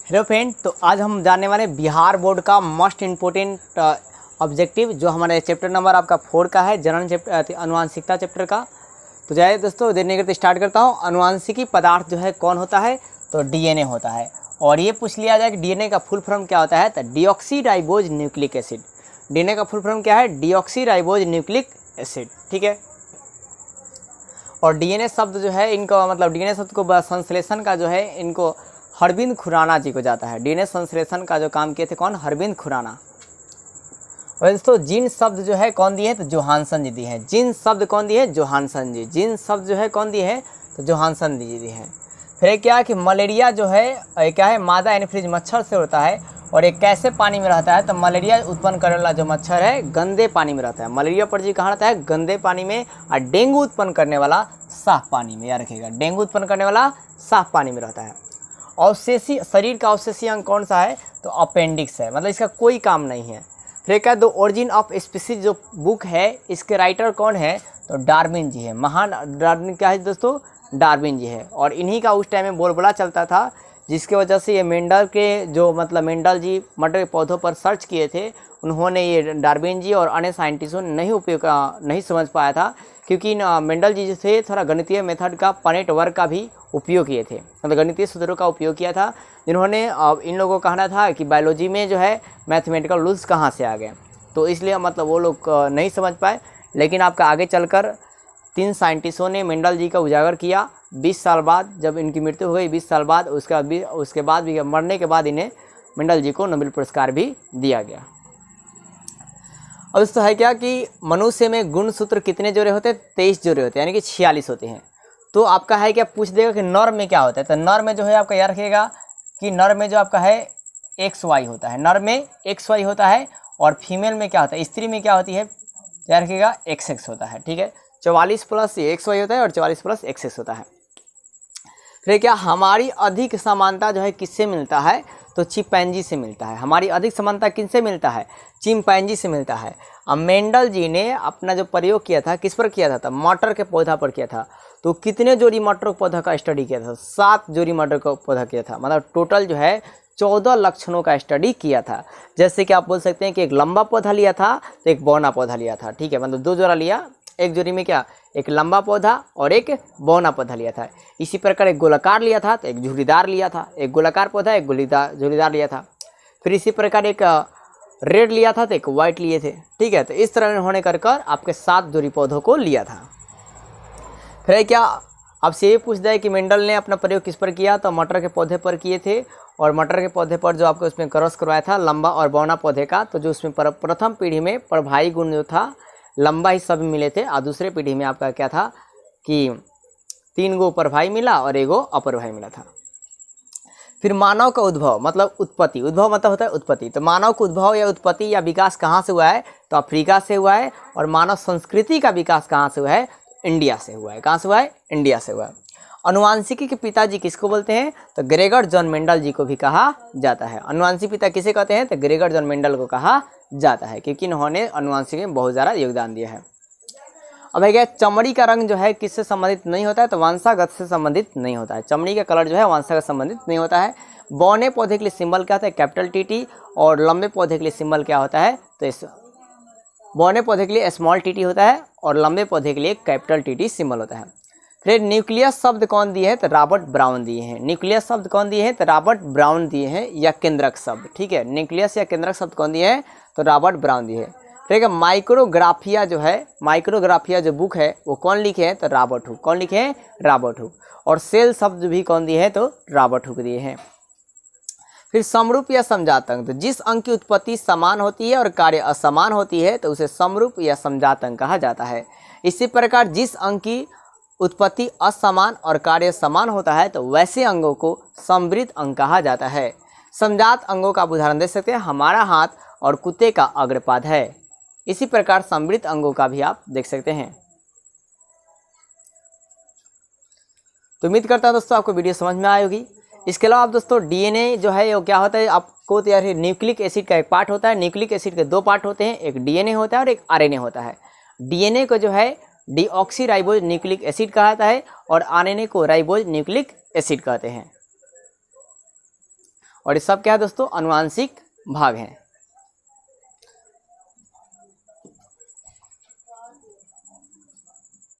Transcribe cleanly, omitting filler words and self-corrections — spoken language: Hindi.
हेलो फ्रेंड, तो आज हम जानने वाले बिहार बोर्ड का मोस्ट इम्पोर्टेंट ऑब्जेक्टिव जो हमारे चैप्टर नंबर आपका 4 का है, जनरल चैप्टर अनुवांशिकता चैप्टर का। तो जाए दोस्तों, देर नहीं करते स्टार्ट करता हूँ। अनुवांशिकी पदार्थ जो है कौन होता है, तो डीएनए होता है। और ये पूछ लिया जाए कि डीएनए का फुल फॉर्म क्या होता है, तो डीऑक्सीराइबोज न्यूक्लिक एसिड। डीएनए का फुल फॉर्म क्या है, डीऑक्सीराइबोज न्यूक्लिक एसिड, ठीक है। और डीएनए शब्द जो है इनका मतलब डीएनए शब्द को संश्लेषण का जो है इनको हरबिंद खुराना जी को जाता है। डीएनए संश्लेषण का जो काम किए थे कौन, हरबिंद खुराना। और दोस्तों जीन शब्द जो है कौन दिए हैं, तो जोहानसन जी दिए हैं। जीन शब्द कौन दिए हैं, जोहानसन जी। जीन शब्द जो है कौन दिए हैं, तो जोहानसन जी दिए हैं। फिर क्या है कि मलेरिया जो है क्या है, मादा एनफ्रीज मच्छर से होता है। और एक कैसे पानी में रहता है, तो मलेरिया उत्पन्न करने वाला जो मच्छर है गंदे पानी में रहता है। मलेरिया परजीवी कहाँ रहता है, गंदे पानी में। और डेंगू उत्पन्न करने वाला साफ पानी में, याद रखिएगा, डेंगू उत्पन्न करने वाला साफ पानी में रहता है। अवशेषी शरीर का अवशेषी अंग कौन सा है, तो अपेंडिक्स है, मतलब इसका कोई काम नहीं है। फिर क्या, द ओरिजिन ऑफ स्पीसीज जो बुक है इसके राइटर कौन है, तो डार्विन जी है। महान डार्विन क्या है दोस्तों, डार्विन जी है। और इन्हीं का उस टाइम में बोलबाला चलता था, जिसके वजह से ये मेंडल के जो मतलब मेंडल जी मटर के पौधों पर सर्च किए थे, उन्होंने ये डार्विन जी और अन्य साइंटिस्टों ने नहीं समझ पाया था, क्योंकि मेंडल जी जो थे थोड़ा गणितीय मेथड का पनेट वर्ग का भी उपयोग किए थे, मतलब गणितीय सूत्रों का उपयोग किया था, जिन्होंने इन लोगों को कहना था कि बायोलॉजी में जो है मैथमेटिकल रूल्स कहाँ से आ गए, तो इसलिए मतलब वो लोग नहीं समझ पाए। लेकिन आपका आगे चलकर 3 साइंटिस्टों ने मेंडल जी का उजागर किया 20 साल बाद, जब इनकी मृत्यु हो गई 20 साल बाद, उसके बाद भी मरने के बाद इन्हें मेंडल जी को नोबेल पुरस्कार भी दिया गया। अब दोस्तों है क्या कि मनुष्य में गुणसूत्र कितने जोड़े होते हैं, 23 जोड़े होते हैं, यानी कि 46 होते हैं। तो आपका है क्या, पूछ देगा कि नर में क्या होता है, तो नर में जो है आपका याद रखिएगा कि नर में जो आपका है XY होता है, नर में XY होता है। और फीमेल में क्या होता है, स्त्री में क्या होती है, याद रखिएगा XX होता है, ठीक है। 44 प्लस XY होता है और 44 प्लस XX होता है। फिर क्या, हमारी अधिक समानता जो है किससे मिलता है, तो चिंपैंजी से मिलता है। हमारी अधिक समानता किनसे मिलता है, चिंपैंजी से मिलता है। अब मेंडल जी ने अपना जो प्रयोग किया था किस पर किया था, तो मटर के पौधा पर किया था। तो कितने जोड़ी मटर पौधा का स्टडी किया था, 7 जोड़ी मटर का पौधा किया था, मतलब टोटल जो है 14 लक्षणों का स्टडी किया था। जैसे कि आप बोल सकते हैं कि एक लंबा पौधा लिया था तो एक बौना पौधा लिया था, ठीक है, मतलब 2 जोड़ा लिया, एक जोड़ी में क्या, एक लंबा पौधा और एक बौना पौधा लिया था। इसी प्रकार एक गोलाकार लिया था तो एक झुर्रीदार लिया था, एक गोलाकार पौधा एक झुर्रीदार लिया था। फिर इसी प्रकार एक रेड लिया था तो एक वाइट लिए थे, ठीक है। तो इस तरह उन्होंने कर आपके 7 जोड़ी पौधों को लिया था। फिर क्या, आपसे ये पूछ जाए कि मेंडल ने अपना प्रयोग किस पर किया, तो मटर के पौधे पर किए थे। और मटर के पौधे पर जो आपको उसमें क्रॉस करवाया था लंबा और बौना पौधे का, तो जो उसमें प्रथम पीढ़ी में प्रभावी गुण जो था लंबा ही सब मिले थे, और दूसरे पीढ़ी में आपका क्या था कि 3 गो प्रभावी मिला और 1 गो अप्रभावी मिला था। फिर मानव का उद्भव मतलब उत्पत्ति, उद्भव मतलब होता है उत्पत्ति। तो मानव का उद्भव या उत्पत्ति या विकास कहाँ से हुआ है, तो अफ्रीका से हुआ है। और मानव संस्कृति का विकास कहाँ से हुआ है, इंडिया से हुआ है। कहाँ से हुआ है, इंडिया से हुआ है। अनुवांशिकी के पिताजी किसको बोलते हैं, तो ग्रेगर जॉन मेंडल जी को भी कहा जाता है। अनुवांशिक पिता किसे कहते हैं, तो ग्रेगर जॉन मेंडल को कहा जाता है, क्योंकि इन्होंने अनुवांशिकी में बहुत ज़्यादा योगदान दिया है। अब है क्या, चमड़ी का रंग जो है किससे संबंधित नहीं होता है, तो वंशागत से संबंधित नहीं होता है। चमड़ी का कलर जो है वंशागत संबंधित नहीं होता है। बौने पौधे के लिए सिंबल क्या होता है, कैपिटल TT। और लंबे पौधे के लिए सिंबल क्या होता है, तो इस बौने पौधे के लिए स्मॉल TT होता है और लंबे पौधे के लिए कैपिटल TT सिंबल होता है। फिर न्यूक्लियस शब्द कौन दिए हैं, तो रॉबर्ट ब्राउन दिए हैं। न्यूक्लियस शब्द कौन दिए हैं, तो रॉबर्ट ब्राउन दिए हैं, या केंद्रक शब्द, ठीक है। न्यूक्लियस या केंद्रक शब्द कौन दिए हैं, तो रॉबर्ट ब्राउन दिए हैं। ठीक है, माइक्रोग्राफिया जो है, माइक्रोग्राफिया जो बुक है वो कौन लिखे हैं, तो रॉबर्ट हुक। कौन लिखे हैं, रॉबर्ट हुक। और सेल शब्द भी कौन दिए हैं, तो रॉबर्ट हुक दिए हैं। फिर समरूप या समजात अंग, तो जिस अंग की उत्पत्ति समान होती है और कार्य असमान होती है तो उसे समरूप या समजात अंग कहा जाता है। इसी प्रकार जिस अंग की उत्पत्ति असमान और कार्य समान होता है तो वैसे अंगों को समवृत्त अंग कहा जाता है। समजात अंगों का उदाहरण दे सकते हैं, हमारा हाथ और कुत्ते का अग्रपाद है। इसी प्रकार समवृत्त अंगों का भी आप देख सकते हैं। तो उम्मीद करता हूं दोस्तों आपको वीडियो समझ में आई होगी। इसके अलावा आप दोस्तों डीएनए जो है वो क्या होता है, आपको तैयार है, न्यूक्लिक एसिड का एक पार्ट होता है। न्यूक्लिक एसिड के 2 पार्ट होते हैं, एक डीएनए होता है और एक आरएनए होता है। डीएनए को जो है डीऑक्सीराइबोज न्यूक्लिक एसिड कहा जाता है और आरएनए को राइबोज न्यूक्लिक एसिड कहते हैं। और ये सब क्या है दोस्तों, अनुवांशिक भाग हैं।